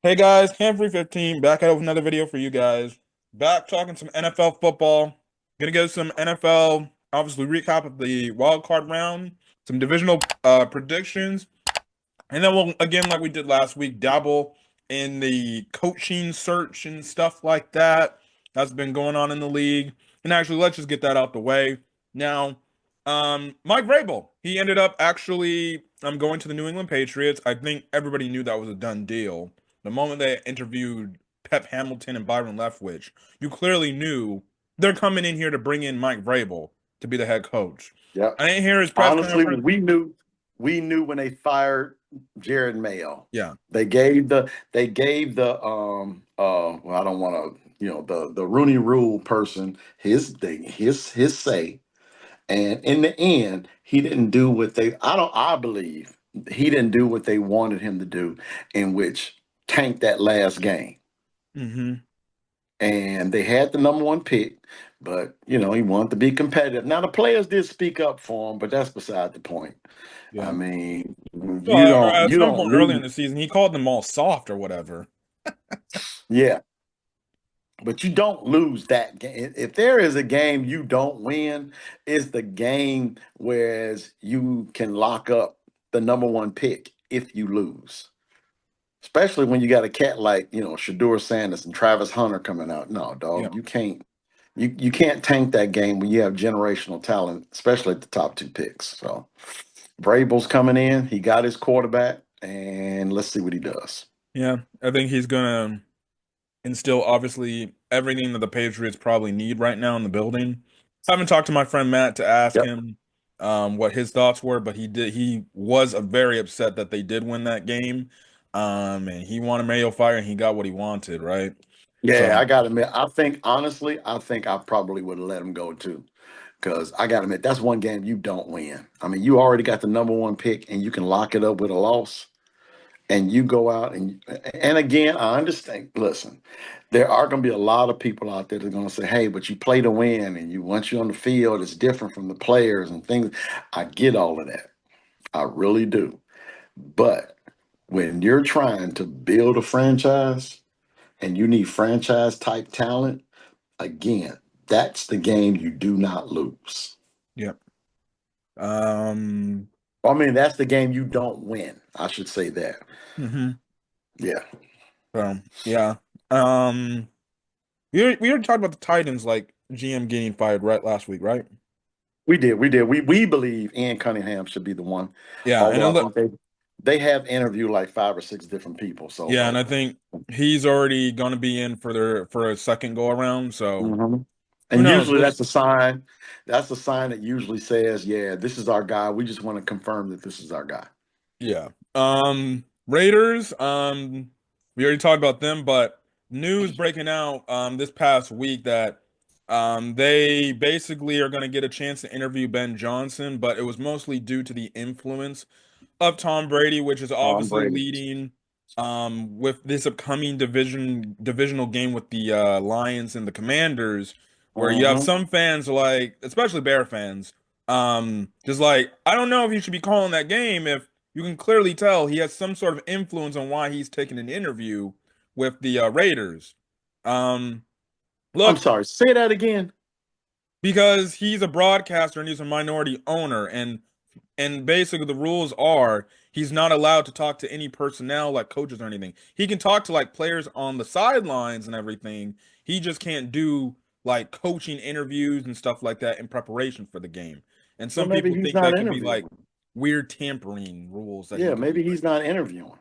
Hey guys, Camfrey15 back out with another video for you guys. Back talking some NFL football. Gonna get some NFL, obviously recap of the wild card round, some divisional predictions, and then we'll again, like we did last week, dabble in the coaching search and stuff like that that's been going on in the league. And actually, let's just get that out the way now. Mike Vrabel, he ended up actually going to the New England Patriots. I think everybody knew that was a done deal. The moment they interviewed Pep Hamilton and Byron Leftwich, you clearly knew they're coming in here to bring in Mike Vrabel to be the head coach. Yep. I didn't hear his press Honestly, conference. we knew when they fired Jared Mayo. Yeah. They gave the well, I don't want to, the Rooney Rule person his thing, his say. And in the end, he didn't do what they I believe he didn't do what they wanted him to do, in which tanked that last game. Mm-hmm. And they had the number one pick, but he wanted to be competitive. Now the players did speak up for him, but that's beside the point. I Yeah. mean, Well, you don't at you some don't point early in lose, the season, he called them all soft or whatever. yeah, but you don't lose that game. If there is a game you don't win, it's the game whereas you can lock up the number one pick if you lose. Especially when you got a cat like, Shador Sanders and Travis Hunter coming out. No, Yeah. dog, you can't tank that game when you have generational talent, especially at the top two picks. So Vrabel's coming in. He got his quarterback, and let's see what he does. Yeah. I think he's gonna instill obviously everything that the Patriots probably need right now in the building. I haven't talked to my friend Matt to ask Yep. him what his thoughts were, but he was very upset that they did win that game. And he wanted Mayo fire and he got what he wanted, right? Yeah, So I got to admit, I probably would have let him go too. Because I got to admit, that's one game you don't win. I mean, you already got the number one pick, and you can lock it up with a loss. And you go out and again, I understand. Listen, there are going to be a lot of people out there that are going to say, "Hey, but you play to win, and once you're on the field, it's different from the players and things." I get all of that, I really do. But when you're trying to build a franchise and you need franchise type talent, again, that's the game you do not lose. yeah. Um I mean, that's the game you don't win. I should say that. mhm. Yeah. So yeah. Um we already talked about the Titans like GM getting fired right last week, right? We did. We did. We believe Ian Cunningham should be the one. Yeah, and Although it I look think they have interviewed like five or six different people. yeah, and So I think he's already gonna be in for a second go around, so mhm. who And knows? usually We'll that's a sign. That's a sign that usually says, "Yeah, this is our guy. We just want to confirm that this is our guy." yeah. Raiders, we already talked about them, but news breaking out this past week that they basically are gonna get a chance to interview Ben Johnson, but it was mostly due to the influence of Tom Brady, which is Tom obviously Brady. leading with this upcoming divisional game with the Lions and the Commanders, where you have Hmm. some fans like, especially Bear fans, just like I don't know if he should be calling that game if you can clearly tell he has some sort of influence on why he's taking an interview with the Raiders. Um, I'm look, sorry. Say that again. because he's a broadcaster and he's a minority owner, and basically the rules are he's not allowed to talk to any personnel like coaches or anything. He can talk to like players on the sidelines and everything. He just can't do like coaching interviews and stuff like that in preparation for the game. And Well, some maybe people he's think not that could be like interviewing. weird tampering rules that he Yeah, could be maybe he's breaking. not interviewing.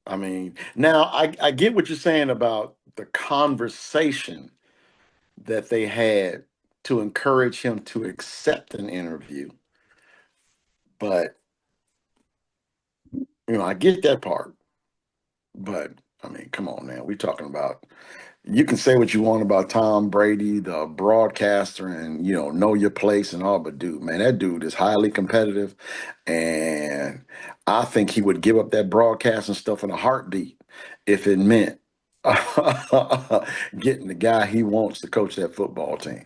I mean, now I get what you're saying about the conversation that they had to encourage him to accept an interview. But, I get that part. But, I mean, come on now. We're talking about, you can say what you want about Tom Brady, the broadcaster, and, know your place and all, but dude, man, that dude is highly competitive. And I think he would give up that broadcasting stuff in a heartbeat if it meant getting the guy he wants to coach that football team.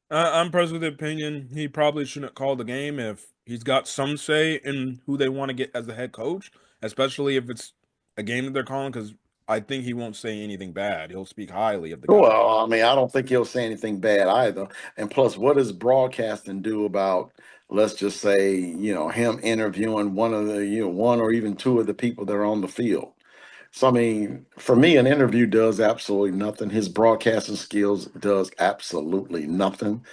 I'm personally of the opinion he probably shouldn't call the game if he's got some say in who they want to get as the head coach, especially if it's a game that they're calling? Because I think he won't say anything bad. He'll speak highly of the guy. Well, I mean, I don't think he'll say anything bad either. And plus, what does broadcasting do about, let's just say, him interviewing one of the, one or even two of the people that are on the field? So, I mean, for me, an interview does absolutely nothing. His broadcasting skills does absolutely nothing.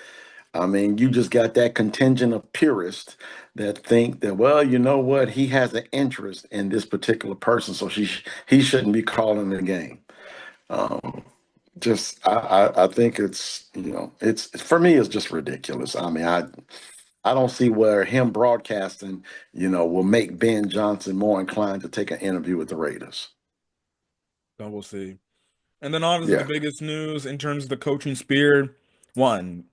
I mean, you just got that contingent of purists that think that, well, you know what, he has an interest in this particular person, so he shouldn't be calling the game. Um, just I think it's it's for me it's just ridiculous. I mean, I don't see where him broadcasting will make Ben Johnson more inclined to take an interview with the Raiders. So we'll see. And then obviously the Yeah. biggest news in terms of the coaching spear, one,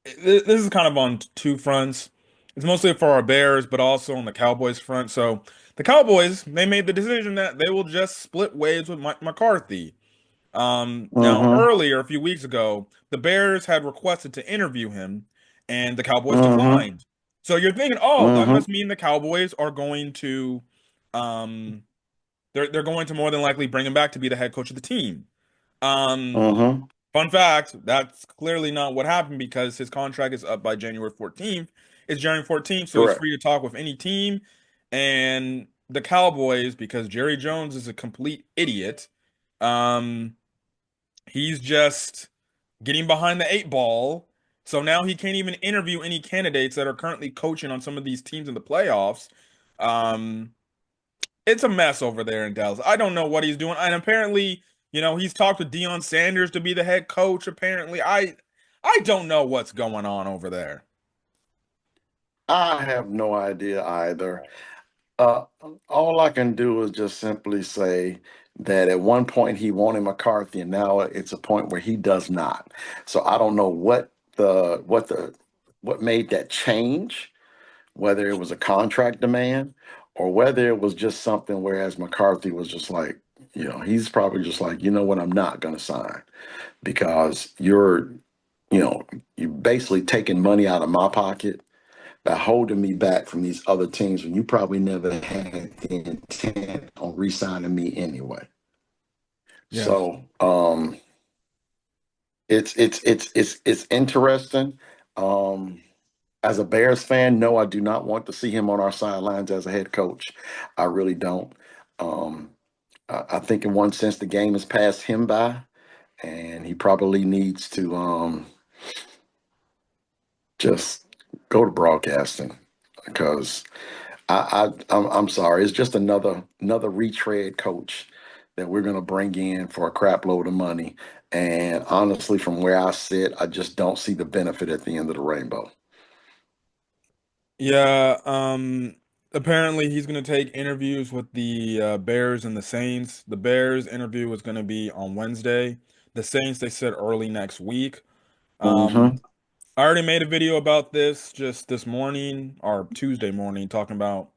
this is kind of on two fronts. It's mostly for our Bears, but also on the Cowboys front. So the Cowboys, they made the decision that they will just split ways with Mike McCarthy. Now Mm-hmm. earlier, a few weeks ago, the Bears had requested to interview him, and the Cowboys Mm-hmm. declined. So you're thinking, oh, that Mm-hmm. must mean the Cowboys are going to, um, they're going to more than likely bring him back to be the head coach of the team. Um, Mm-hmm. Fun fact, that's clearly not what happened because his contract is up by January 14th. It's January 14th, so he's Correct. free to talk with any team. And the Cowboys, because Jerry Jones is a complete idiot, um, he's just getting behind the eight ball. So now he can't even interview any candidates that are currently coaching on some of these teams in the playoffs. Um, it's a mess over there in Dallas. I don't know what he's doing. And apparently, he's talked to Deion Sanders to be the head coach. Apparently, I don't know what's going on over there. I have no idea either. Uh, all I can do is just simply say that at one point he wanted McCarthy, and now it's a point where he does not. So I don't know what made that change, whether it was a contract demand or whether it was just something whereas McCarthy was just like, he's probably just like, you know what, I'm not going to sign because you know, you're basically taking money out of my pocket by holding me back from these other teams when you probably never had the intent on re-signing me anyway. Yes. So it's interesting. Um, as a Bears fan, no, I do not want to see him on our sidelines as a head coach. I really don't. Um, I think in one sense the game has passed him by, and he probably needs to just go to broadcasting because I'm sorry. It's just another retread coach that we're gonna bring in for a crap load of money. And honestly, from where I sit, I just don't see the benefit at the end of the rainbow. Yeah, apparently he's going to take interviews with the Bears and the Saints. The Bears interview was going to be on Wednesday. The Saints, they said early next week. Mm-hmm. I already made a video about this just this morning or Tuesday morning talking about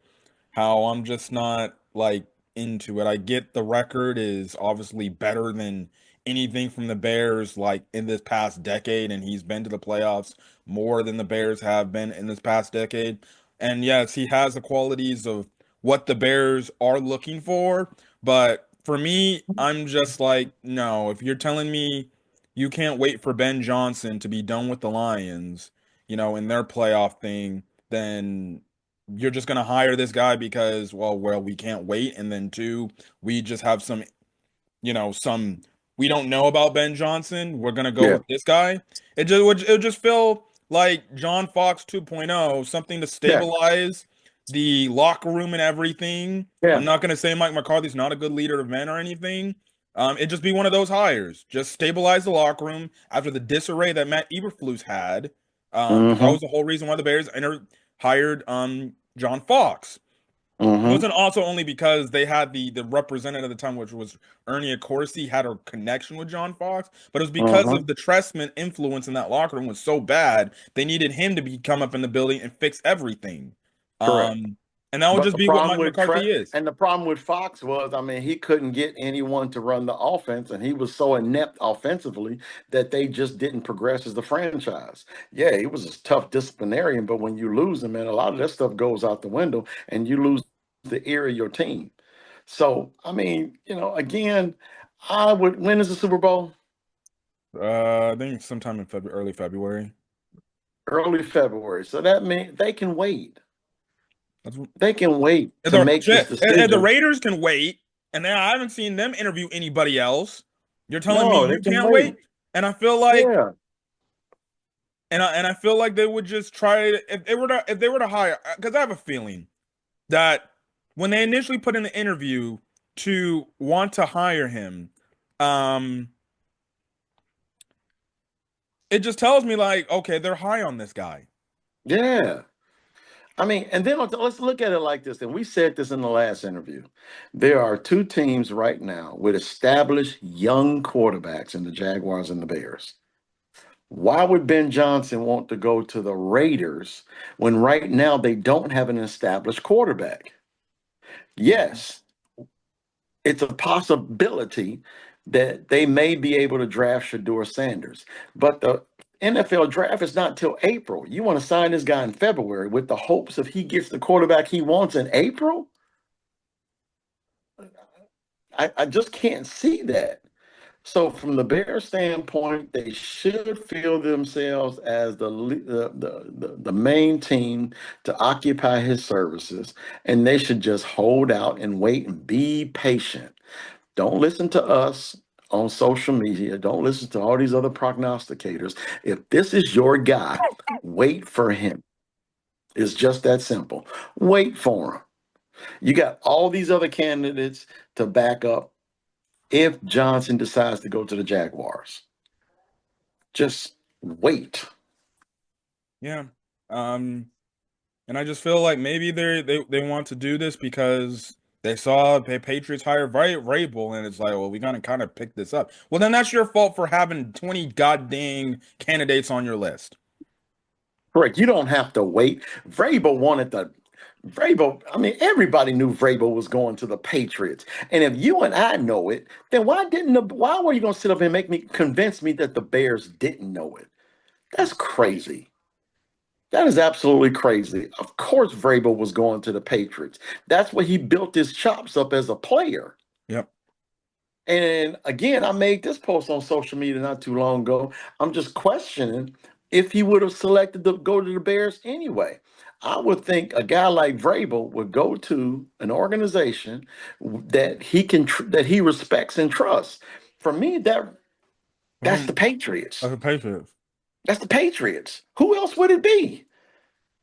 how I'm just not like into it. I get the record is obviously better than anything from the Bears like in this past decade, and he's been to the playoffs more than the Bears have been in this past decade. And yes, he has the qualities of what the Bears are looking for, but for me, I'm just like, no, if you're telling me you can't wait for Ben Johnson to be done with the Lions, in their playoff thing, then you're just gonna hire this guy because, well, we can't wait, and then two, we just have some we don't know about Ben Johnson. We're gonna go Yeah. with this guy. It would just feel like John Fox 2.0, something to Yeah. stabilize the locker room and everything. I'm Yeah. not gonna say Mike McCarthy's not a good leader of men or anything. It'd just be one of those hires. Just stabilize the locker room after the disarray that Matt Eberflus had. Because that Mm-hmm. was the whole reason why the Bears hired John Fox. It Mm-hmm. wasn't also only because they had the representative at the time, which was Ernie Accorsi, had a connection with John Fox, but it was because Mm-hmm. of the Trestman influence in that locker room was so bad, they needed him to come up in the building and fix everything. Correct. Um, and that would But just the be what problem Mike with McCarthy is. the problem with Fox was, I mean, he couldn't get anyone to run the offense, and he was so inept offensively that they just didn't progress as the franchise. Yeah, he was a tough disciplinarian, but when you lose him, man, a lot of that stuff goes out the window, and you lose the ear of your team. So, I mean, again, I would. When is the Super Bowl? I think sometime in early February. Early February. So that means they can wait. That's what, They can wait and to the make this shit. And the decision. Raiders can wait, and then I haven't seen them interview anybody else. You're telling me No, they you can can't wait. wait? And I feel like, Yeah. and I feel like they would just try if they were to hire, because I have a feeling that when they initially put in the interview to want to hire him, um, it just tells me like, okay, they're high on this guy. Yeah. I mean, and then let's look at it like this. And we said this in the last interview. There are two teams right now with established young quarterbacks in the Jaguars and the Bears. Why would Ben Johnson want to go to the Raiders when right now they don't have an established quarterback? Yes, it's a possibility that they may be able to draft Shador Sanders, but the NFL draft is not till April. You want to sign this guy in February with the hopes if he gets the quarterback he wants in April? I just can't see that. So, from the Bears' standpoint, they should feel themselves as the main team to occupy his services, and they should just hold out and wait and be patient. Don't listen to us on social media. Don't listen to all these other prognosticators. If this is your guy, wait for him. It's just that simple. Wait for him. You got all these other candidates to back up if Johnson decides to go to the Jaguars. Just wait. Yeah. Um, and I just feel like maybe they want to do this because they saw the Patriots hire Vrabel, and it's like, well, we gotta kind of pick this up. Well, then that's your fault for having 20 goddamn candidates on your list. Correct. You don't have to wait. Vrabel, I mean, everybody knew Vrabel was going to the Patriots. And if you and I know it, then why were you gonna sit up and convince me that the Bears didn't know it? That's crazy. That is absolutely crazy. Of course, Vrabel was going to the Patriots. That's where he built his chops up as a player. Yep. And again, I made this post on social media not too long ago. I'm just questioning if he would have selected to go to the Bears anyway. I would think a guy like Vrabel would go to an organization that he respects and trusts. For me, that's the Um, Patriots. that's the Patriots. That's the Patriots. Who else would it be?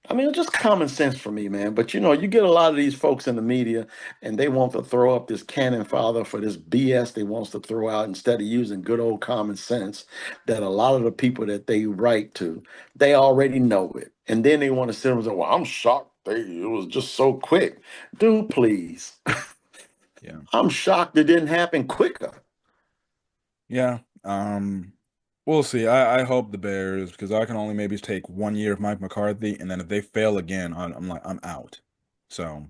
I mean, it's just common sense for me, man. But you get a lot of these folks in the media, and they want to throw up this cannon fodder for this BS they wants to throw out instead of using good old common sense that a lot of the people that they write to, they already know it. And then they want to sit there and say, "Well, I'm shocked. It was just so quick." Dude, please. Yeah. I'm shocked it didn't happen quicker. Yeah. We'll see. I hope the Bears, because I can only maybe take 1 year of Mike McCarthy, and then if they fail again, I'm like I'm out. So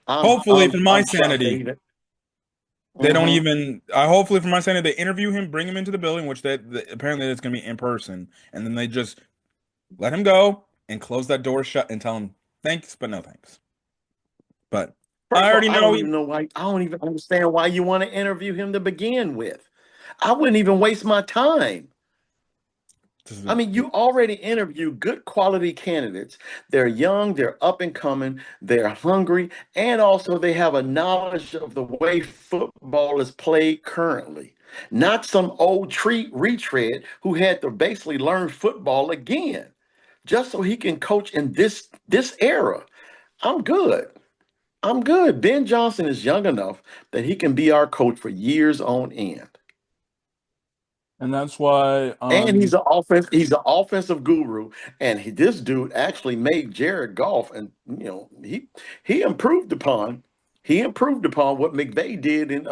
I'm hopefully, I'm for my I'm shocked they sanity, even. they don't Mhm. even. I hopefully for my sanity, they interview him, bring him into the building, which apparently it's gonna be in person, and then they just let him go and close that door shut and tell him thanks, but no thanks. But I First of all, already I know don't he. even know why. I don't even understand why you want to interview him to begin with. I wouldn't even waste my time. I mean, you already interview good quality candidates. They're young, they're up and coming, they're hungry, and also they have a knowledge of the way football is played currently. Not some old retread who had to basically learn football again, just so he can coach in this era. I'm good. I'm good. Ben Johnson is young enough that he can be our coach for years on end. And that's why And he's an offensive guru. And this dude actually made Jared Goff, and he improved upon what McVay did in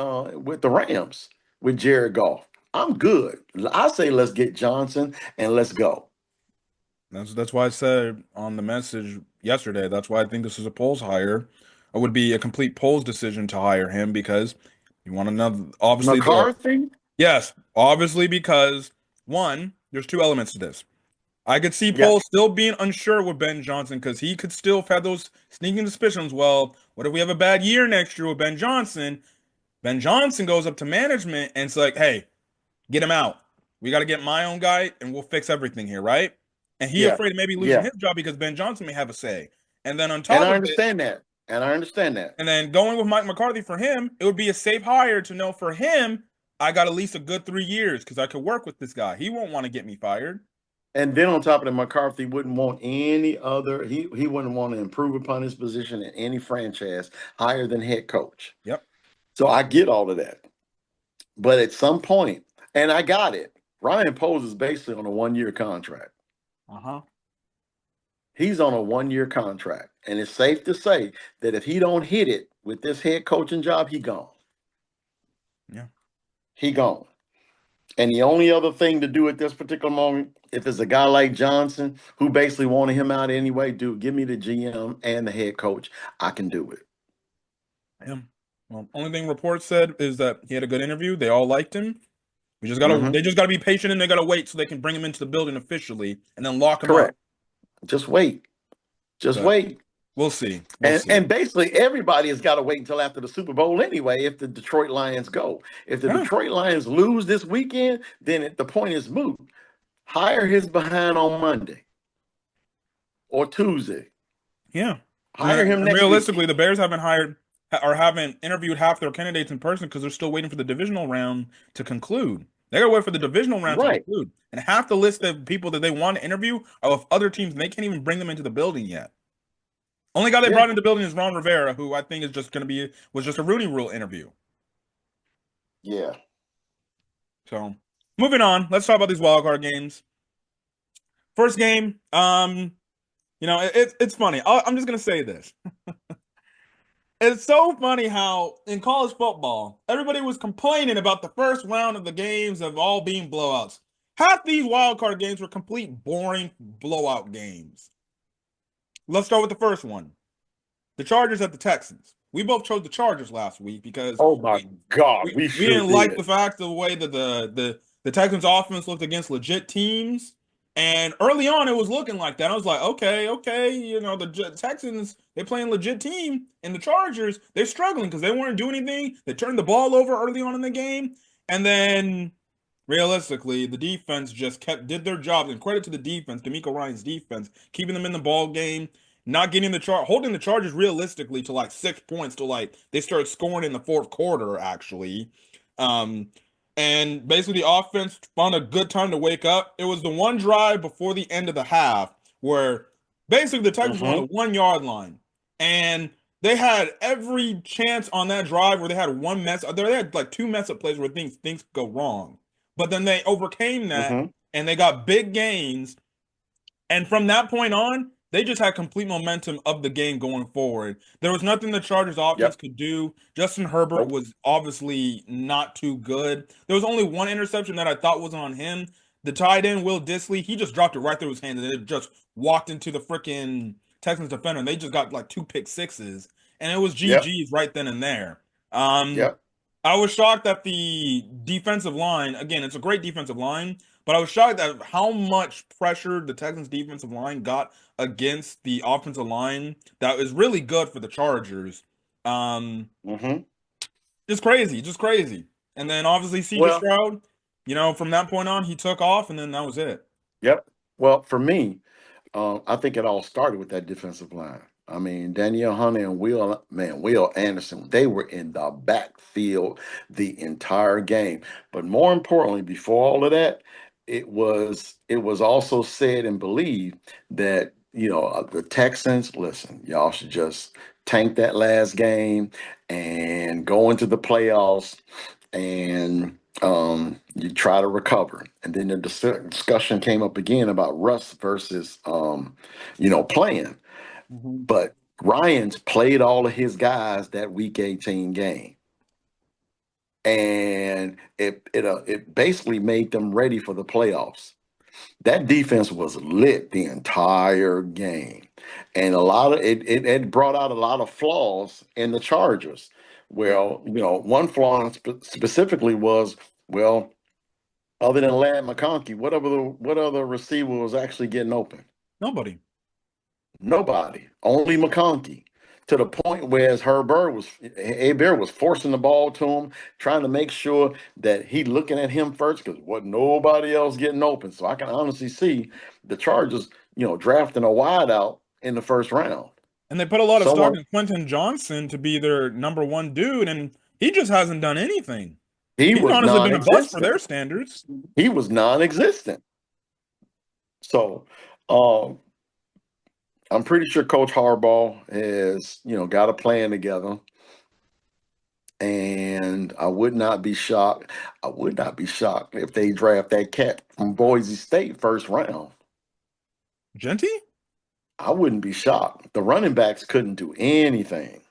with the Rams with Jared Goff. I'm good. I say let's get Johnson and let's go. that's why I said on the message yesterday. That's why I think this is a polls hire. It would be a complete polls decision to hire him because you want another. McCarthy, Yes, obviously because one, there's two elements to this. I could see Yeah, Paul still being unsure with Ben Johnson because he could still have had those sneaking suspicions. Well, what if we have a bad year next year with Ben Johnson? Ben Johnson goes up to management and it's like, hey, get him out. We got to get my own guy and we'll fix everything here, right? And he yeah, afraid of maybe losing yeah. his job because Ben Johnson may have a say. And then on And top I of it, understand that. And I understand that. and then going with Mike McCarthy for him, it would be a safe hire to know for him, I got at least a good 3 years because I could work with this guy. He won't want to get me fired. And then on top of that, McCarthy wouldn't want any other, he wouldn't want to improve upon his position in any franchise higher than head coach. Yep. So I get all of that. But at some point, and I got it, Ryan Poles is basically on a 1 year contract. Uh-huh. He's on a 1 year contract. And it's safe to say that if he don't hit it with this head coaching job, he gone. Yeah. He gone. And the only other thing to do at this particular moment, if it's a guy like Johnson who basically wanted him out anyway, dude, give me the GM and the head coach. I can do it. Yeah. Well, only thing reports said is that he had a good interview. They all liked him. They Hmm. just gotta be patient and they gotta wait so they can bring him into the building officially and then lock him up. Correct. Just wait. Just But wait. we'll see. We'll And see. basically everybody has got to wait until after the Super Bowl anyway if the Detroit Lions go. If the Yeah. Detroit Lions lose this weekend, then the point is moot. Hire his behind on Monday or Tuesday. Yeah. Hire him And next realistically, week. the Bears haven't hired or haven't interviewed half their candidates in person because they're still waiting for the divisional round to conclude. They gotta wait for the divisional round to Right. conclude. And half the list of people that they want to interview are of other teams, and they can't even bring them into the building yet. Only guy they Yeah. brought into the building is Ron Rivera, who I think is just gonna be was just a Rooney Rule interview. Yeah. So moving on, let's talk about these wild card games. First game, it's funny. I'm just gonna say this. It's so funny how in college football, everybody was complaining about the first round of the games of all being blowouts. Half these wild card games were complete boring blowout games. Let's start with the first one. The Chargers at the Texans. We both chose the Chargers last week because Oh my God, we sure didn't like the did. fact of the way that the Texans offense looked against legit teams. And early on, it was looking like that. I was like, okay, the Texans, they playing legit team, and the Chargers, they're struggling because they weren't doing anything. They turned the ball over early on in the game, and then realistically, the defense just did their job. And credit to the defense, D'Amico Ryan's defense, keeping them in the ball game, not getting holding the Chargers realistically to like 6 points till like they started scoring in the fourth quarter, actually. Um, and basically the offense found a good time to wake up. It was the one drive before the end of the half where basically the Texans were on the Hmm. 1 yard line. And they had every chance on that drive where they had one mess. They had like two mess up plays where things go wrong. But then they overcame that Hmm. and they got big gains. And from that point on, they just had complete momentum of the game going forward. There was nothing the Chargers offense Yep. could do. Justin Herbert Nope. was obviously not too good. There was only one interception that I thought was on him. The tight end, Will Disley, he just dropped it right through his hand and it just walked into the freaking Texans defender. And they just got like two pick sixes. And it was Yep. GG's right then and there. Um, Yep. I was shocked that the defensive line, again, it's a great defensive line, but I was shocked at how much pressure the Texans defensive line got against the offensive line that was really good for the Chargers. Um, Hmm. just crazy, just crazy. And then obviously CJ Well, Stroud, from that point on, he took off and then that was it. yep. Well, for me, I think it all started with that defensive line. I mean, Danielle Hunter and Will Anderson, they were in the backfield the entire game. But more importantly, before all of that, it was also said and believed that the Texans, listen, y'all should just tank that last game and go into the playoffs and you try to recover. And then the discussion came up again about Russ versus playing. Mhm. But Ryan's played all of his guys that week 18 game. And it basically made them ready for the playoffs. That defense was lit the entire game. And a lot of it brought out a lot of flaws in the Chargers. Yep. Well, one flaw specifically was, well, Other than Lad McConkey, what other receiver was actually getting open? Nobody. Nobody. Only McConkey. To the point where as Herbert was forcing the ball to him, trying to make sure that he looking at him first because wasn't nobody else getting open. So I can honestly see the Chargers, drafting a wideout in the first round. And they put a lot of stock Someone in Quentin Johnson to be their number one dude, and he just hasn't done anything. he He's was honestly been a bust for non-existent. their standards. He was non-existent. So um, I'm pretty sure Coach Harbaugh has, got a plan together. And I would not be shocked. I would not be shocked if they draft that cat from Boise State first round. Genty? I wouldn't be shocked. The running backs couldn't do anything.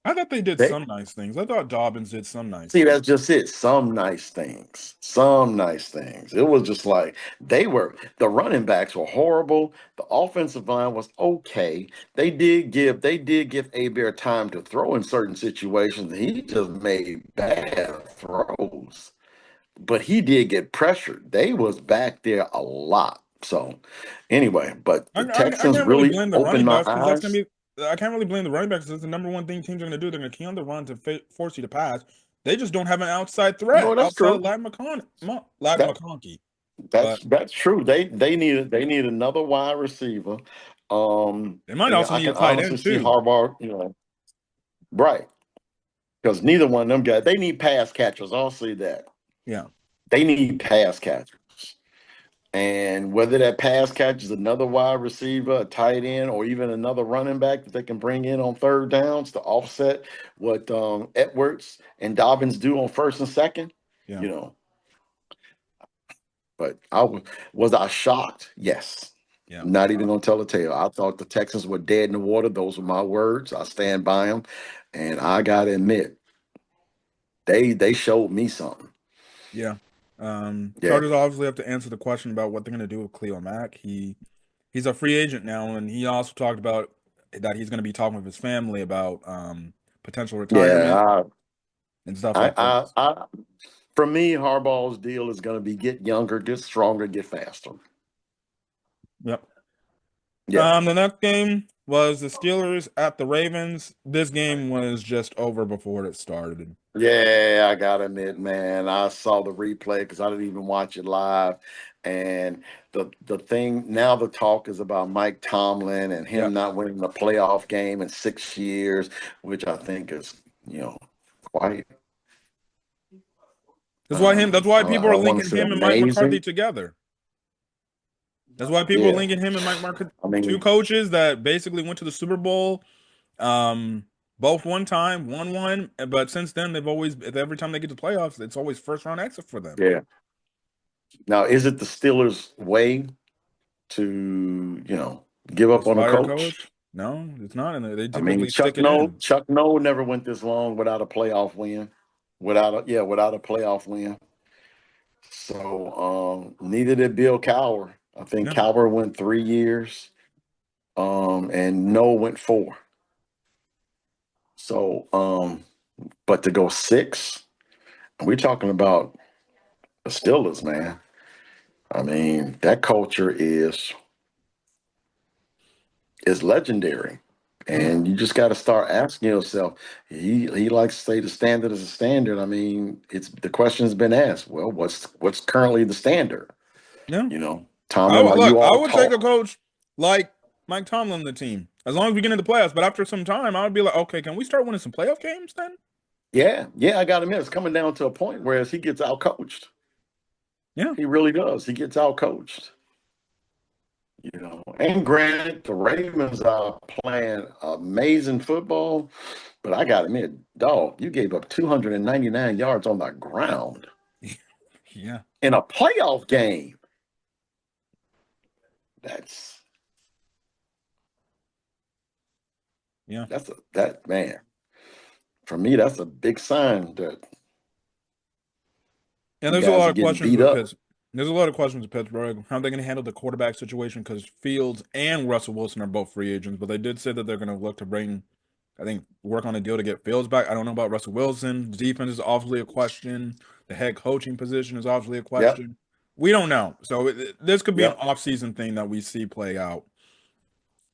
I thought they did They some nice things. I thought Dobbins did some nice see things. that's just it. Some nice things. Some nice things. It was just like the running backs were horrible. The offensive line was okay. They did give Bear time to throw in certain situations. He just made bad throws. But he did get pressured. They was back there a lot. So anyway, but I, the I, I Texans can't really really blame the opened running my backs because that's gonna eyes. be. I can't really blame the running backs because that's the number one thing teams are gonna do. They're gonna key on the run to force you to pass. They just don't have an outside No, threat that's outside of true. Ladd That McConkey. that's But that's true. They need another wide receiver. they might And also I need a can tight honestly end see too. Harbaugh, right. Because neither one of them guys, they need pass catchers. I'll say that. Yeah, They need pass catchers. And whether that pass catches another wide receiver, a tight end, or even another running back that they can bring in on third downs to offset what Edwards and Dobbins do on first and second, yeah, you know. But was I shocked? Yes. yeah, Not even gonna tell a tale. I thought the Texans were dead in the water. Those were my words. I stand by them, and I gotta admit, they showed me something. yeah. Yeah, Chargers obviously have to answer the question about what they're gonna do with Cleo Mack. He's a free agent now, and he also talked about that he's gonna be talking with his family about potential retirement yeah. and stuff I, like I, this. I, for me, Harbaugh's deal is going to be get younger, get stronger, get faster. Yep. Yeah, The next game was the Steelers at the Ravens. This game was just over before it started. yeah. I gotta admit, man, I saw the replay because I didn't even watch it live. And the thing now, the talk is about Mike Tomlin and him Yep. not winning the playoff game in 6 years, which I think is quite. That's why I people are don't want to linking say him and Mike McCarthy amazing. together. That's why people are Yeah, linking him and Mike McCarthy, I two mean, coaches that basically went to the Super Bowl, um, both one time, won one, but since then they've always every time they get to playoffs, it's always first round exit for them. yeah. Now, is it the Steelers' way to give up Just on a fire a coach? coach? No, it's not, and they I mean, typically stick it in. Chuck No never went this long without a playoff win, without a playoff win. So neither did Bill Cowher. I think Yeah, Cowher went 3 years, and No went four. So, but to go six, we're talking about the Steelers, man. I mean, that culture is legendary. yeah. And you just got to start asking yourself. He likes to say the standard is a standard. I mean, it's the question has been asked. Well, what's currently the standard? Yeah. Tomlin, are Look, you I all would take taught? a coach like Mike Tomlin, the team, as long as we get into the playoffs. But after some time, I would be like, okay, can we start winning some playoff games then? Yeah, yeah. I got to admit, it's coming down to a point where he gets out coached. Yeah, He really does. He gets out coached. And granted, the Ravens are playing amazing football, but I got to admit, dog, you gave up 299 yards on the ground yeah, in a playoff game. That's yeah. that man. For me, that's a big sign that And you there's a guys lot are of getting questions beat with up. Pitts. There's a lot of questions with Pittsburgh. How are they going to handle the quarterback situation? Because Fields and Russell Wilson are both free agents, but they did say that they're going to look to bring I think work on a deal to get Fields back. I don't know about Russell Wilson. The defense is obviously a question. The head coaching position is obviously a Yep. question. We don't know. So this could be an Yep. off-season thing that we see play out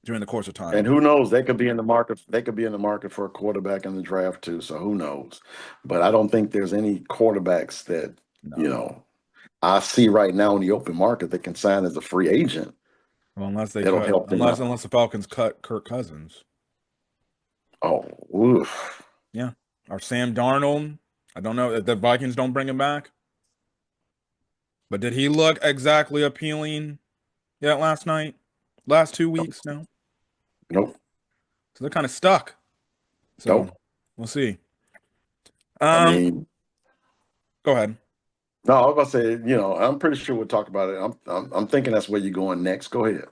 during the course of And time. who knows? They could be in the market. They could be in the market for a quarterback in the draft too. So who knows? But I don't think there's any quarterbacks that you No. know I see right now in the open market that can sign as a free agent. Well, unless they That'll cut, help them out. unless the Falcons cut Kirk Cousins. Oh, oof. Yeah. Or Sam Darnold. I don't know if the Vikings don't bring him back. But did he look exactly appealing yet last night? Last 2 weeks? No. Nope. So they're kind of stuck. So Nope. we'll see. I Um, mean, Go ahead. no, I was about to say, I'm pretty sure we'll talk about it. I'm thinking that's where you're going next. Go ahead.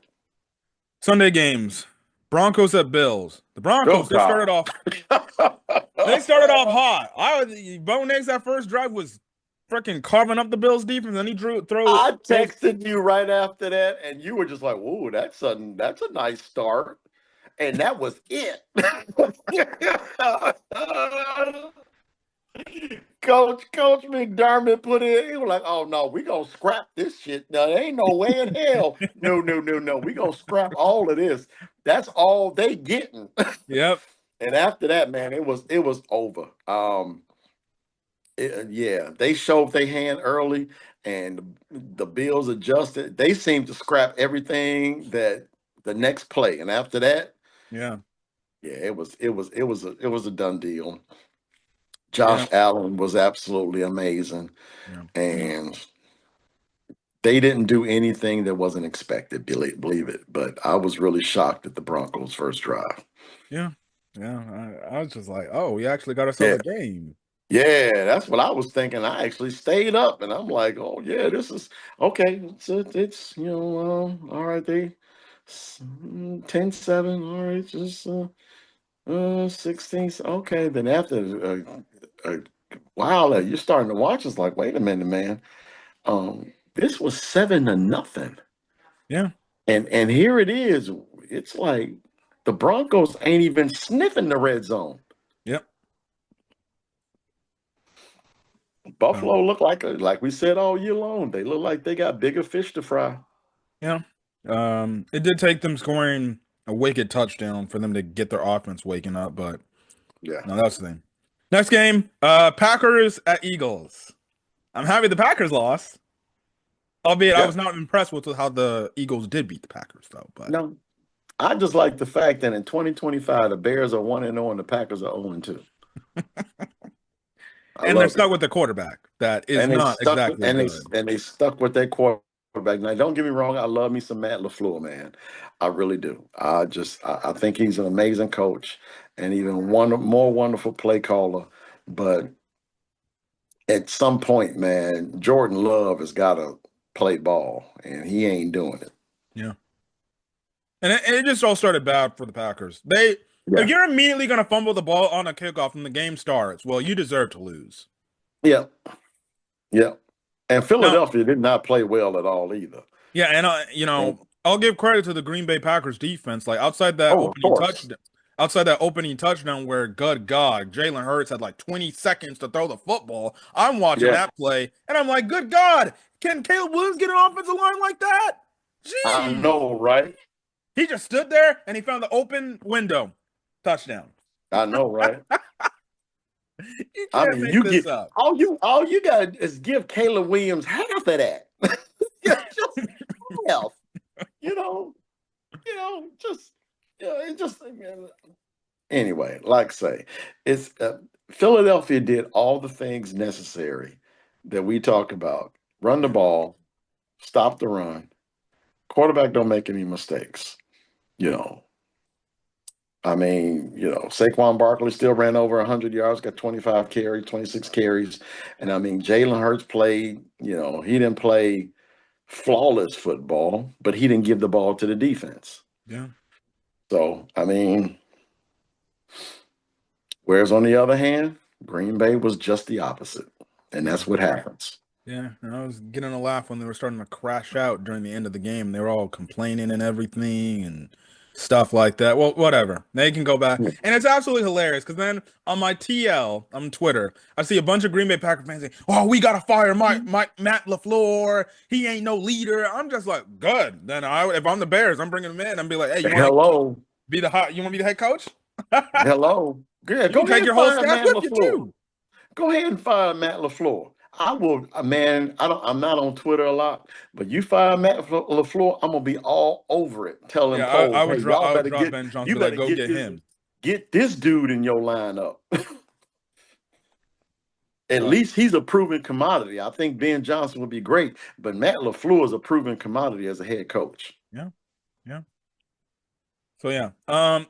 Sunday games. Broncos at Bills. The Oh Broncos, they started God. off they started off hot. Bo Nix that first drive was freaking carving up the Bills defense, and he throw I throws. texted you right after that, and you were just like, "Whoa, that's a nice start," and that was it. Coach McDermott put in. He was like, "Oh no, we gonna scrap this shit. No, there ain't no way in hell. No, no, no, no. We gonna scrap all of this. That's all they getting." Yep. And after that, man, it was over. Yeah, they showed their hand early, and the Bills adjusted. They seemed to scrap everything that the next play, and after that, Yeah. yeah, it was a done deal. Yeah. Josh Allen was absolutely amazing, Yeah. and they didn't do anything that wasn't expected. Believe it, but I was really shocked at the Broncos' first drive. Yeah. Yeah. I was just like, oh, we actually got ourselves Yeah, a game. yeah, that's what I was thinking. I actually stayed up, and I'm like, oh yeah, this is okay. It's all right. 10-7. All right, just 16. Okay, then after wow, you're starting to watch. It's like, wait a minute, man. This was 7-0, Yeah. and here it is. It's like the Broncos ain't even sniffing the red zone. Yep. Buffalo look like we said all year long. They look like they got bigger fish to fry. Yeah. It did take them scoring a wicked touchdown for them to get their offense waking up, but Yeah, no, that's the thing. Next game, Packers at Eagles. I'm happy the Packers lost. Albeit I yeah. was not impressed with how the Eagles did beat the Packers, though. But No, I just like the fact that in 2025 the Bears are 1-0 and the Packers are 0-2. I and they're love it. stuck with the quarterback that is And they not stuck exactly and they good. and they stuck with their quarterback. Now, don't get me wrong, I love me some Matt LaFleur, man. I really do. I think he's an amazing coach and even one more wonderful play caller. But at some point, man, Jordan Love has got to play ball, and he ain't doing it. Yeah, and it just all started bad for the Packers. If Yeah, you're immediately going to fumble the ball on a kickoff and the game starts, well, you deserve to lose. yeah, yeah. And Now, Philadelphia did not play well at all either. yeah, and And, I'll give credit to the Green Bay Packers defense. Like oh, of course. outside that opening touchdown where good God, Jalen Hurts had like 20 seconds to throw the football. I'm watching Yeah, that play and I'm like, good God, can Caleb Williams get an offensive line like that? I Jeez. know, right? He just stood there and he found the open window. Touchdown. I know, right? You I can't mean, make you this get up. all you got is give Caleb Williams half of that. Yeah, just half. You know, just it just anyway. Like I say, it's Philadelphia did all the things necessary that we talk about: run the ball, stop the run, quarterback don't make any mistakes. You know, I mean, Saquon Barkley still ran over 100 yards, got 25 carries, 26 carries. And I mean, Jalen Hurts played, he didn't play flawless football, but he didn't give the ball to the defense. Yeah. So, I mean, whereas on the other hand, Green Bay was just the opposite. And Yeah. that's what happens. Yeah. And I was getting a laugh when they were starting to crash out during the end of the game. They were all complaining and everything. And Stuff like that. Well, whatever. They can go back. And it's absolutely hilarious because then on my TL on Twitter, I see a bunch of Green Bay Packer fans saying, "Oh, we gotta fire Matt LaFleur. He ain't no leader." I'm just like, good. Then if I'm the Bears, I'm bringing him in and be like, "Hey, you want to Hello, be you want to be the head coach? hello. Yeah, You go can ahead take and your whole fire staff Matt with you LaFleur. too." Go ahead and fire Matt LaFleur. I will, man. I'm not on Twitter a lot, but you fire Matt LaFleur, I'm gonna be all over it. Telling Yeah, polls, hey, y'all I would better drop get, Ben Johnson, you be like, better "Go get him." get this dude in your lineup. At Uh, least he's a proven commodity. I think Ben Johnson would be great, but Matt LaFleur is a proven commodity as a head coach. yeah, yeah. So yeah,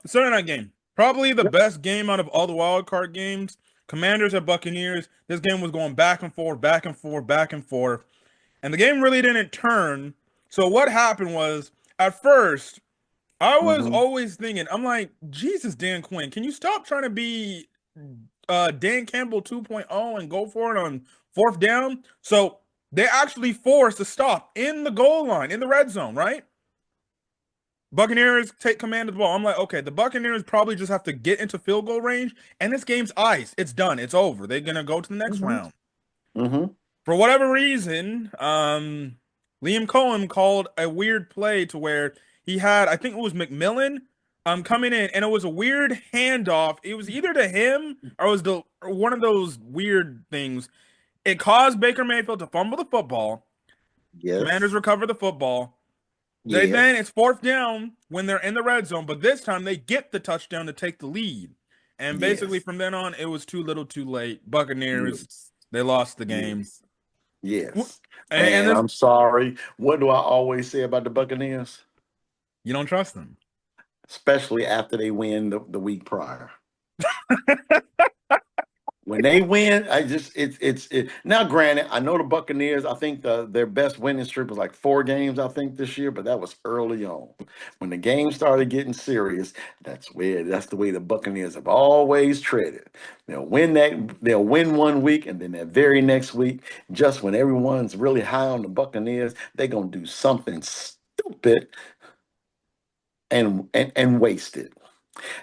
Sunday night game, probably the Yep. best game out of all the wild card games. Commanders at Buccaneers. This game was going back and forth, back and forth, back and forth, and the game really didn't turn. So what happened was, at first, I was Mm-hmm. always thinking, I'm like, Jesus, Dan Quinn, can you stop trying to be Dan Campbell 2.0 and go for it on fourth down? So they actually forced a stop in the goal line, in the red zone, right? Buccaneers take command of the ball. I'm like, okay, the Buccaneers probably just have to get into field goal range, and this game's ice. It's done. It's over. They're gonna go to the next Mm-hmm. round. Mm-hmm. For whatever reason, Liam Cohen called a weird play to where he had, I think it was McMillan, coming in, and it was a weird handoff. It was either to him or it was one of those weird things. It caused Baker Mayfield to fumble the football. Commanders Yes. recover the football. Then Yes. it's fourth down when they're in the red zone, but this time they get the touchdown to take the lead. And basically Yes. from then on, it was too little, too late. Buccaneers, Yes. they lost the game. Yes. Yes. And And this, I'm sorry. What do I always say about the Buccaneers? you don't trust them. Especially after they win the week prior. When they win, I just it's now. Granted, I know the Buccaneers. I think their best winning streak was like 4 games. I think this year, but that was early on. When the game started getting serious, that's the way the Buccaneers have always treaded. They'll win one week, and then that very next week, just when everyone's really high on the Buccaneers, they're gonna do something stupid and waste it.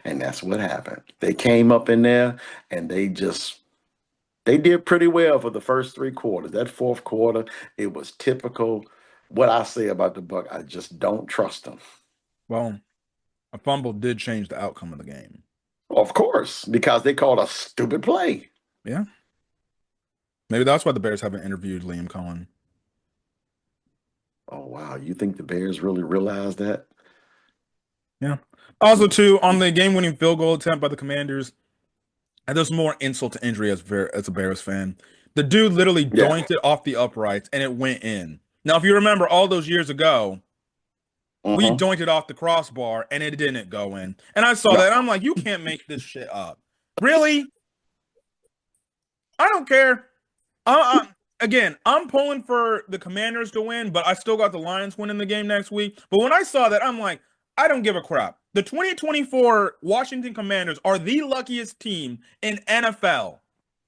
And that's what happened. They came up in there and they did pretty well for the first 3 quarters. That fourth quarter, it was typical. What I say about the Buck, I just don't trust them. Well, a fumble did change the outcome of the game. Of course, because they called a stupid play. Yeah. Maybe that's why the Bears haven't interviewed Liam Cohen. Oh wow, you think the Bears really realize that? Yeah. Also, too, on the game-winning field goal attempt by the Commanders, and there's more insult to injury as a Bears fan. The dude literally Yeah. doinked it off the uprights and it went in. Now, if you remember all those years ago, we Mm-hmm. doinked it off the crossbar and it didn't go in. And I saw Yeah. that. I'm like, you can't make this shit up. Really? I don't care. Again, I'm pulling for the Commanders to win, but I still got the Lions winning the game next week. But when I saw that, I'm like, I don't give a crap. The 2024 Washington Commanders are the luckiest team in NFL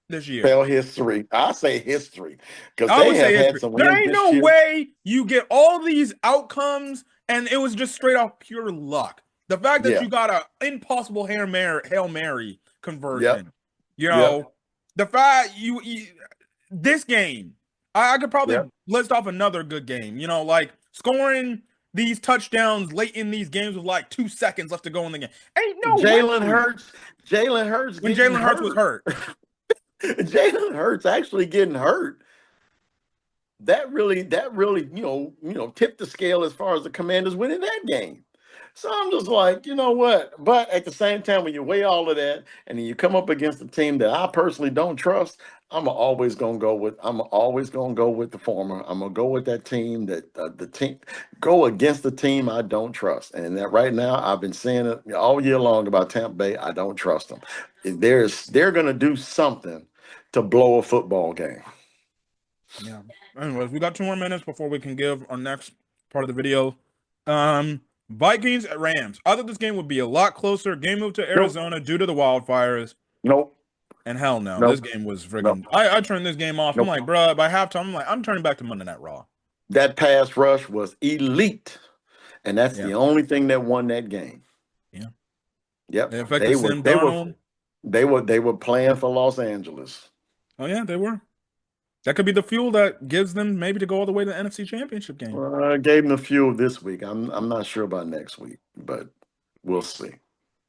this year. Spell history. I say history because I they would say have had history. some There wins ain't this no year. way you get all these outcomes and it was just straight off pure luck. The fact that Yeah. you got a impossible Hail Mary Yep. conversion, Yep. the fact this game, I could probably Yep. list off another good game, like scoring these touchdowns late in these games with like 2 seconds left to go in the game. Ain't no Jalen way Hurts. Jalen Hurts when getting Jalen Hurts was hurt. hurt. Jalen Hurts actually getting hurt. That really, tipped the scale as far as the Commanders winning that game. So I'm just like, you know what? But at the same time, when you weigh all of that and then you come up against a team that I personally don't trust, I'm always gonna go with the former. I'm gonna go with that team that the team go against the team I don't trust. And that right now, I've been saying it all year long about Tampa Bay. I don't trust them. They're gonna do something to blow a football game. Yeah. Anyways, we got 2 more minutes before we can give our next part of the video. Vikings at Rams. I thought this game would be a lot closer. Game moved to Nope. Arizona due to the wildfires. Nope. And hell no, this Nope. game was Nope. friggin'. I turned this game off. I'm Nope. like, bro, by halftime, I'm like, I'm turning back to Monday Night Raw. That pass rush was elite. And that's Yeah. the only thing that won that game. Yeah. Yep. They affected Sam Darnold. They were playing for Los Angeles. Oh yeah, they were. That could be the fuel that gives them maybe to go all the way to the NFC Championship game. I gave them a few this week. I'm not sure about next week, but we'll see.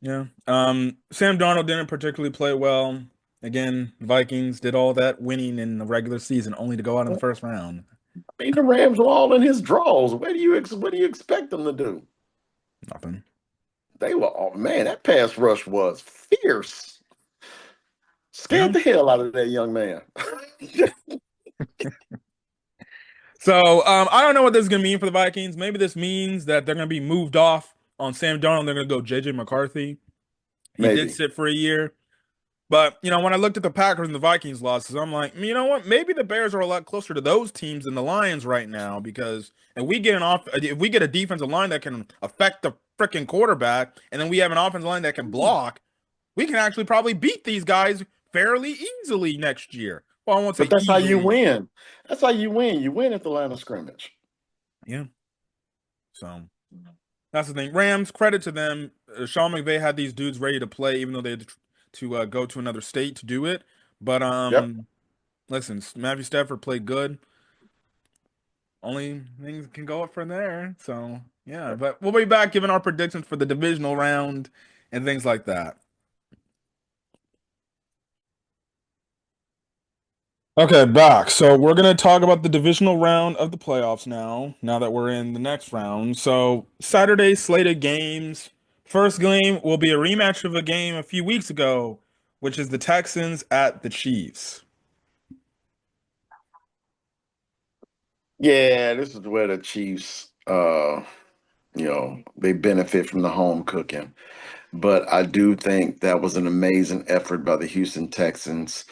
Yeah. Sam Darnold didn't particularly play well. Again, Vikings did all that winning in the regular season only to go out in the first round. I mean, the Rams were all in his draws. What do you expect them to do? Nothing. They were, oh man, that pass rush was fierce. Yeah. Scared the hell out of that young man. So I don't know what this is gonna mean for the Vikings. Maybe this means that they're gonna be moved off on Sam Darnold. They're gonna go JJ McCarthy. He did Maybe. sit for a year. But when I looked at the Packers and the Vikings losses, I'm like, you know what? Maybe the Bears are a lot closer to those teams than the Lions right now because if we get a defensive line that can affect the freaking quarterback, and then we have an offensive line that can block, we can actually probably beat these guys fairly easily next year. Well, I won't But say that's how you easily. win. That's how you win. You win at the line of scrimmage. Yeah. So that's the thing. Rams, credit to them. Sean McVay had these dudes ready to play, even though they had to go to another state to do it. But Yep. listen, Matthew Stafford played good. Only things can go up from there. So yeah, but we'll be back giving our predictions for the divisional round and things like that. Okay, back. So we're gonna talk about the divisional round of the playoffs now. Now that we're in the next round, so Saturday slated games. First game will be a rematch of a game a few weeks ago, which is the Texans at the Chiefs. Yeah, this is where the Chiefs they benefit from the home cooking. But I do think that was an amazing effort by the Houston Texans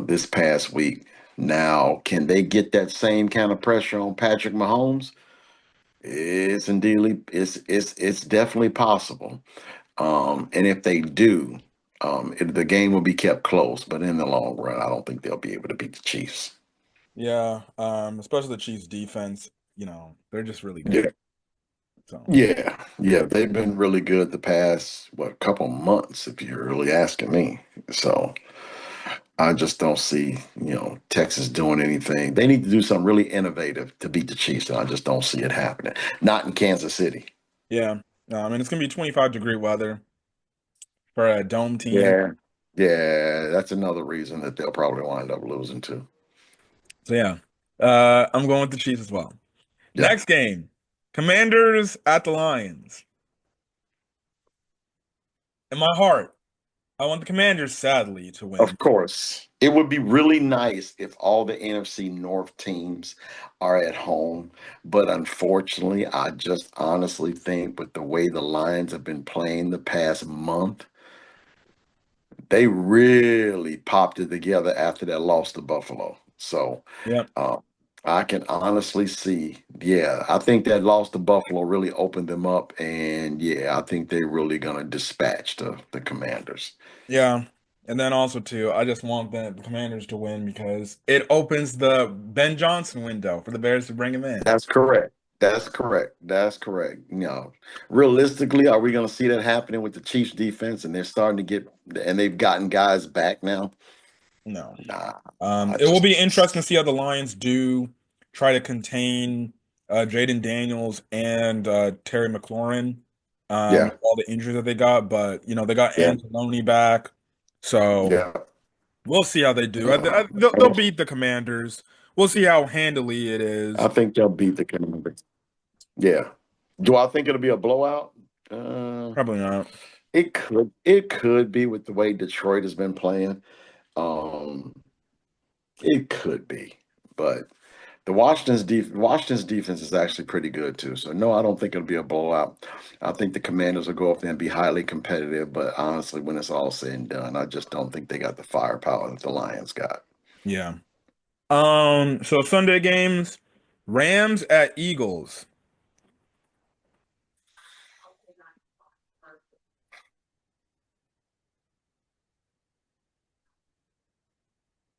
this past week. Now, can they get that same kind of pressure on Patrick Mahomes? It's definitely possible. And if they do, the game will be kept close. But in the long run, I don't think they'll be able to beat the Chiefs. Yeah, especially the Chiefs defense. They're just really good. Yeah, So yeah. They've been really good the past couple months, if you're really asking me. So I just don't see Texas doing anything. They need to do something really innovative to beat the Chiefs, and I just don't see it happening. Not in Kansas City. yeah, and it's gonna be 25-degree weather for a dome team. Yeah, yeah, that's another reason that they'll probably wind up losing too. So yeah, I'm going with the Chiefs as well. Yeah. Next game, Commanders at the Lions. In my heart, I want the Commanders sadly to win. Of course. It would be really nice if all the NFC North teams are at home. But unfortunately, I just honestly think with the way the Lions have been playing the past month, they really popped it together after that loss to Buffalo. So Yep. um, I can honestly see, yeah, I think that loss to Buffalo really opened them up. And yeah, I think they're really going to dispatch the Commanders. Yeah. And then also too, I just want the Commanders to win because it opens the Ben Johnson window for the Bears to bring him in. That's correct. That's correct. That's correct. Realistically, are we going to see that happening with the Chiefs defense and they're starting to get and they've gotten guys back now? No. Nah, I It will just be interesting to see how the Lions do try to contain Jaden Daniels and Terry McLaurin, yeah, with all the injuries that they got. But they got yeah, Anzalone back, so yeah. we'll see how they do. Uh, They'll beat the Commanders. We'll see how handily it I is. think they'll beat the Commanders. Yeah. Do I think it'll be a blowout? Uh, Probably not. it could be with the way Detroit has been playing. Um, it could be, but Washington's defense is actually pretty good too. So no, I don't think it'll be a blowout. I think the Commanders will go up there and be highly competitive. But honestly, when it's all said and done, I just don't think they got the firepower that the Lions got. Yeah. So Sunday games, Rams at Eagles.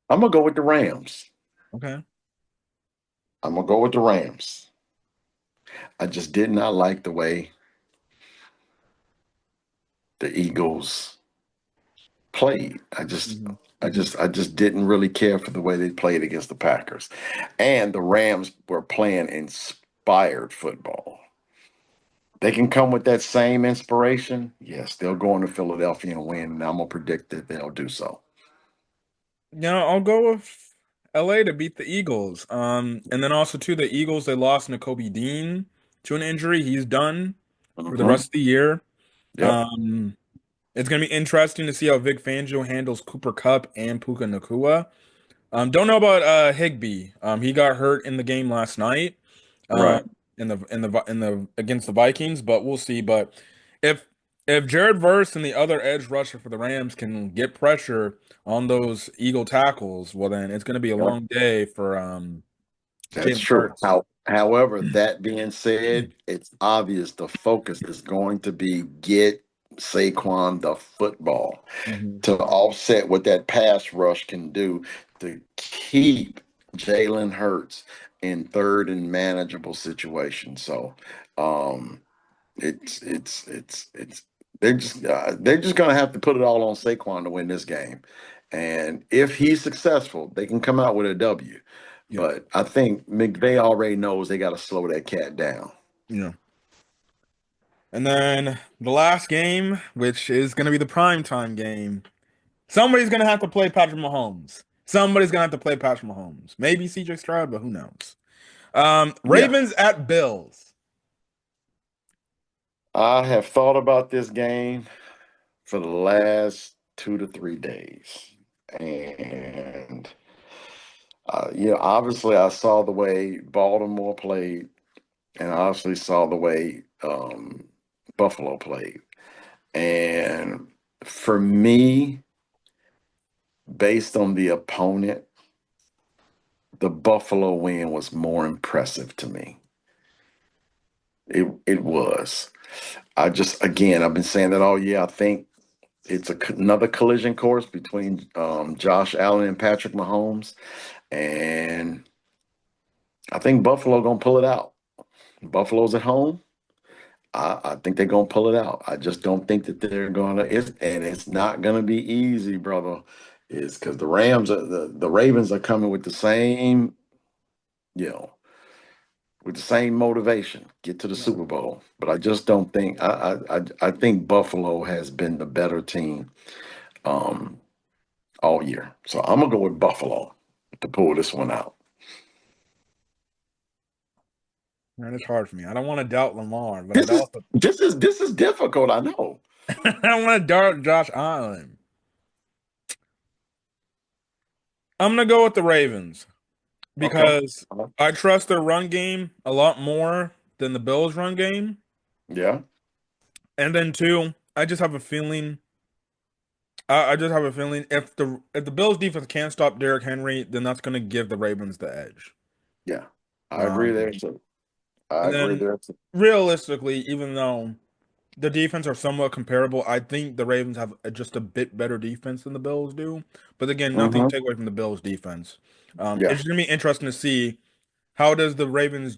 I'm gonna go with the Rams. Okay. I'm gonna go with the Rams. I just did not like the way the Eagles played. Mhm. I just didn't really care for the way they played against the Packers. And the Rams were playing inspired football. They can come with that same inspiration. Yes, they'll go into Philadelphia and win, and I'm gonna predict that they'll do so. Yeah, I'll go with LA to beat the Eagles. And then also too, the Eagles they lost Kobe Dean to an injury. He's done for the Hmm. rest of the year. Yep. Um, it's gonna be interesting to see how Vic Fangio handles Cooper Kupp and Puka Nakua. Don't know about Higbee. He got hurt in the game last night. Um, Right. in the against the Vikings, but we'll see. But if if Jared Verse and the other edge rusher for the Rams can get pressure on those Eagle tackles, well then it's going to be a Yep. long day for That's Jalen true. Hurts. However, that being said, it's obvious the focus is going to be get Saquon the football Mhm. to offset what that pass rush can do to keep Jalen Hurts in third and manageable situations. So um it's they're just gonna have to put it all on Saquon to win this game. And if he's successful, they can come out with a W. Yeah, But I think McVay already knows they got to slow that cat down. yeah. And then the last game, which is going to be the prime time game, somebody's going to have to play Patrick Mahomes. Somebody's going to have to play Patrick Mahomes. Maybe CJ Stroud, but who knows? Yeah, Ravens at Bills. I have thought about this game for the last 2 to 3 days, and obviously I saw the way Baltimore played, and I obviously saw the way Buffalo played, and for me, based on the opponent, the Buffalo win was more impressive to me. It was. Again, I've been saying that all year. I think it's another collision course between Josh Allen and Patrick Mahomes, and I think Buffalo gonna pull it out. Buffalo's at home. I think they're gonna pull it out. I just don't think that they're gonna. It's not gonna be easy, brother. It's because the Ravens are coming with the same, you know, with the same motivation, get to the Yeah. Super Bowl. But I just don't think I think Buffalo has been the better team um, all year. So I'm gonna go with Buffalo to pull this one out. Man, it's hard for me. I don't want to doubt Lamar, but I This is also this is difficult. I know. I don't want to doubt Josh Allen. I'm gonna go with the Ravens Okay. because I trust their run game a lot more than the Bills' run game. Yeah. And then two, I just have a feeling. I just have a feeling if the Bills defense can't stop Derrick Henry, then that's gonna give the Ravens the edge. Yeah. I agree there Um, too. I and agree then there too. realistically, even though the defense are somewhat comparable, I think the Ravens have just a bit better defense than the Bills do. But again, nothing to Hmm. take away from the Bills' defense. Yeah. It's gonna be interesting to see how does the Ravens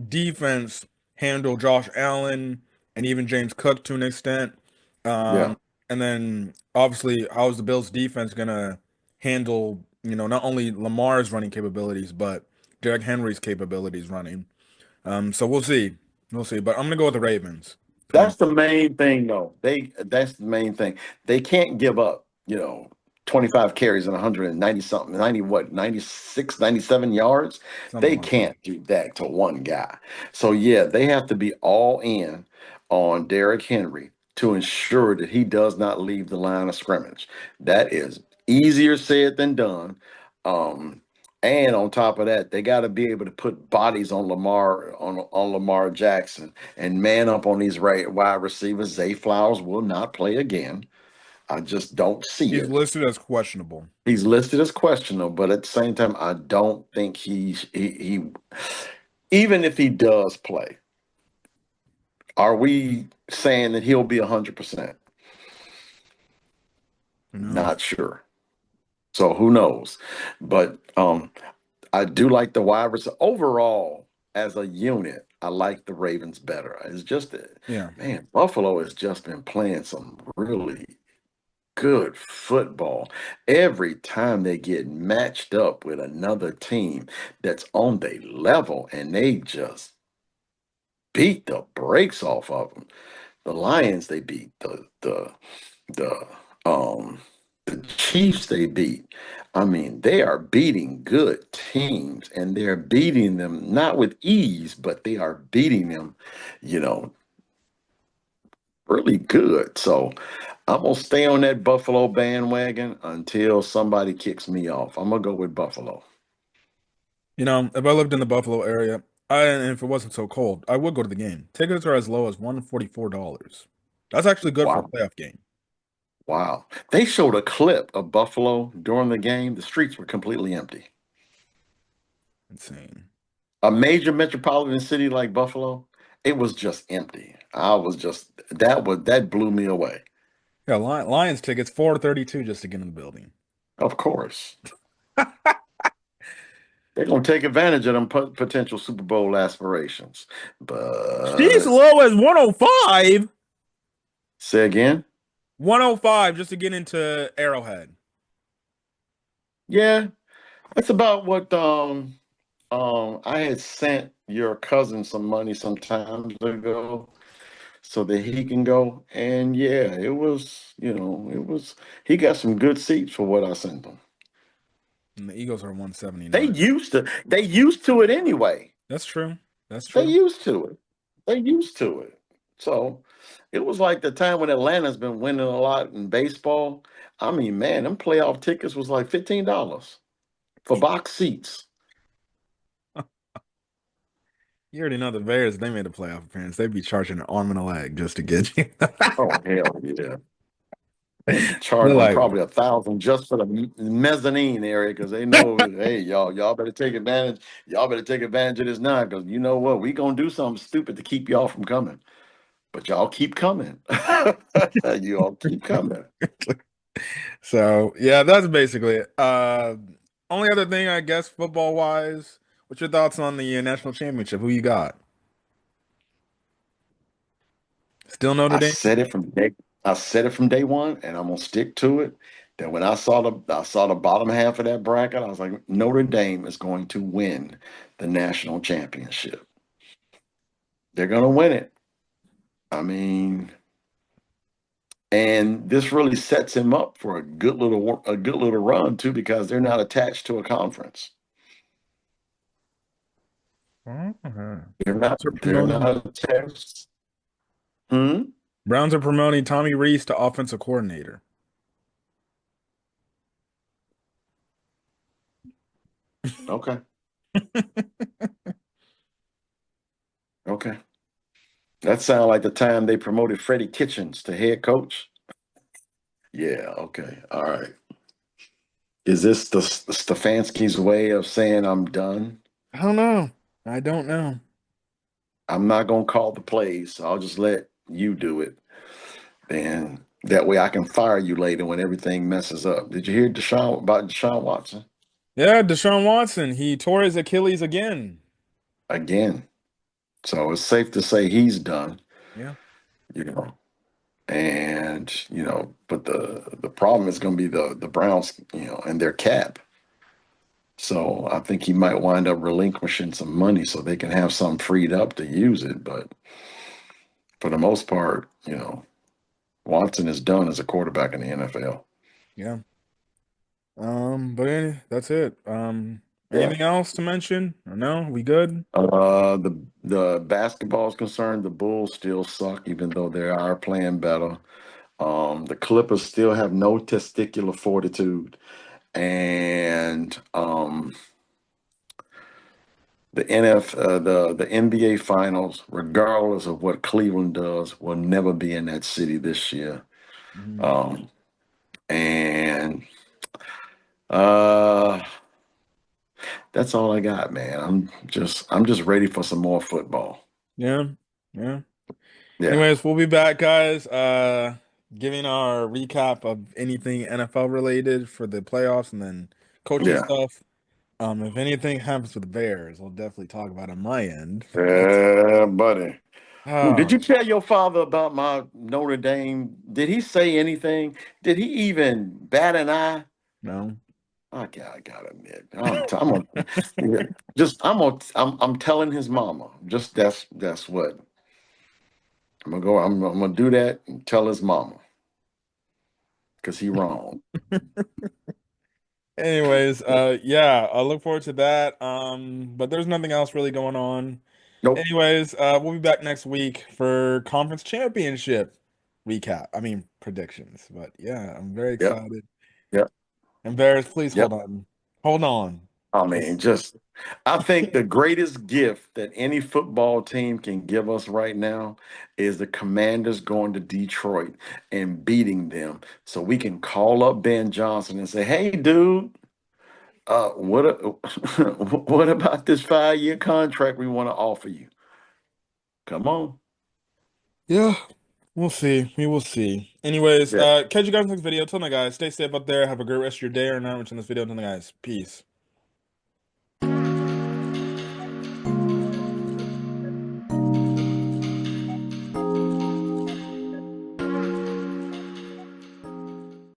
defense handle Josh Allen and even James Cook to an extent. Yeah. Um, and then obviously, how is the Bills defense gonna handle, not only Lamar's running capabilities, but Derrick Henry's capabilities running. So we'll see. We'll see. But I'm gonna go with the Ravens to win. That's the main thing, though. That's the main thing. They can't give up, 25 carries and 190 something, 90 what, 96, 97 yards. Something They like that. can't do that to one guy. So yeah, they have to be all in on Derrick Henry to ensure that he does not leave the line of scrimmage. That is easier said than done. Um, and on top of that, they got to be able to put bodies on Lamar Jackson and man up on these wide receivers. Zay Flowers will not play again. I just don't see He's it. listed as questionable. He's listed as questionable, but at the same time, I don't think he even if he does play, are we saying that he'll be 100%? Who knows? Not sure. So who knows? But I do like the wide receiver overall. as a unit, I like the Ravens better. It's just that, Yeah. man, Buffalo has just been playing some really good football. Every time they get matched up with another team that's on their level and they just beat the brakes off of them. The Lions, they beat the um the Chiefs they beat. I mean, they are beating good teams and they're beating them not with ease, but they are beating them, you know, really good. So I'm gonna stay on that Buffalo bandwagon until somebody kicks me off. I'm gonna go with Buffalo. You know, if I lived in the Buffalo area, and if it wasn't so cold, I would go to the game. Tickets are as low as $144. That's actually good for a Wow. playoff game. Wow. They showed a clip of Buffalo during the game. The streets were completely empty. Insane. A major metropolitan city like Buffalo, it was just empty. I was just that blew me away. Yeah, Lions tickets $432 just to get in the building. Of course, they're gonna take advantage of them potential Super Bowl aspirations. She's But low as 105. say again, 105 just to get into Arrowhead. yeah, that's about what I had sent your cousin some money some times ago so that he can go. And yeah, he got some good seats for what I sent him. And the Eagles are They 179. used to it anyway. That's true. That's They true. used to it. They used to it. So it was like the time when Atlanta's been winning a lot in baseball. I mean, man, them playoff tickets was like $15 for box seats. You already know the Bears, they made a playoff appearance. They'd be charging an arm and a leg just to get you. Oh hell yeah. They'd be They're charging like, probably 1,000 just for the mezzanine area because they know, hey, y'all better take advantage. Y'all better take advantage of this now because you know what? We gonna do something stupid to keep y'all from coming. But y'all keep coming. You all keep coming. so yeah, that's basically it. Only other thing, I guess, football wise, what's your thoughts on the national championship? Who you got? Still Notre I Dame? said it from day I said it from day one, and I'm gonna stick to it. That when I saw the bottom half of that bracket, I was like, Notre Dame is going to win the national championship. They're gonna win it. I mean, and this really sets him up for a good little run too, because they're not attached to a conference. Mhm. They're not Browns are they're promoting not attached. Hmm? Browns are promoting Tommy Rees to offensive coordinator. Okay. Okay. That sounds like the time they promoted Freddie Kitchens to head coach. Yeah, okay. All right. Is this the Stefanski's way of saying I'm done? I don't know. I don't know. I'm not gonna call the plays. I'll just let you do it. And that way I can fire you later when everything messes up. Did you hear Deshaun Watson? Yeah, Deshaun Watson, he tore his Achilles again. Again. So it's safe to say he's done, Yeah. you know. And, but the problem is gonna be the Browns, and their cap. So I think he might wind up relinquishing some money so they can have some freed up to use it. But for the most part, Watson is done as a quarterback in the NFL. Yeah. That's it. Yeah. Anything else to mention? Or no? We good? The basketball is concerned, the Bulls still suck, even though they are playing better. The Clippers still have no testicular fortitude, and the NBA Finals, regardless of what Cleveland does, will never be in that city this year. Mhm. Um, and uh, that's all I got, man. I'm just ready for some more football. Yeah. Yeah. Yeah, Anyways, we'll be back, guys. Giving our recap of anything NFL related for the playoffs and then coaching yeah. stuff. If anything happens with the Bears, we'll definitely talk about it on my end. But Yeah, buddy. Did oh you tell your father about my Notre Dame? Did he say anything? Did he even bat an eye? no. I gotta admit, I'm a, yeah, just I'm telling his mama. Just that's what I'm gonna go. I'm gonna do that and tell his mama because he wrong. Anyways, yeah, I look forward to that. But there's nothing else really going on. Nope. Anyways, we'll be back next week for conference championship recap. I mean predictions. But yeah, I'm very Yep. excited. Yep. And Bears, please Yep. hold on. Hold on. I mean, Just just I think the greatest gift that any football team can give us right now is the Commanders going to Detroit and beating them, so we can call up Ben Johnson and say, "Hey, dude, what what about this 5-year contract we want to offer you? Come on." yeah, we'll see. We will see. Anyways, Yeah. catch you guys next video. Till then, guys, stay safe out there. Have a great rest of your day or night. Watching this video. Till then, guys, peace.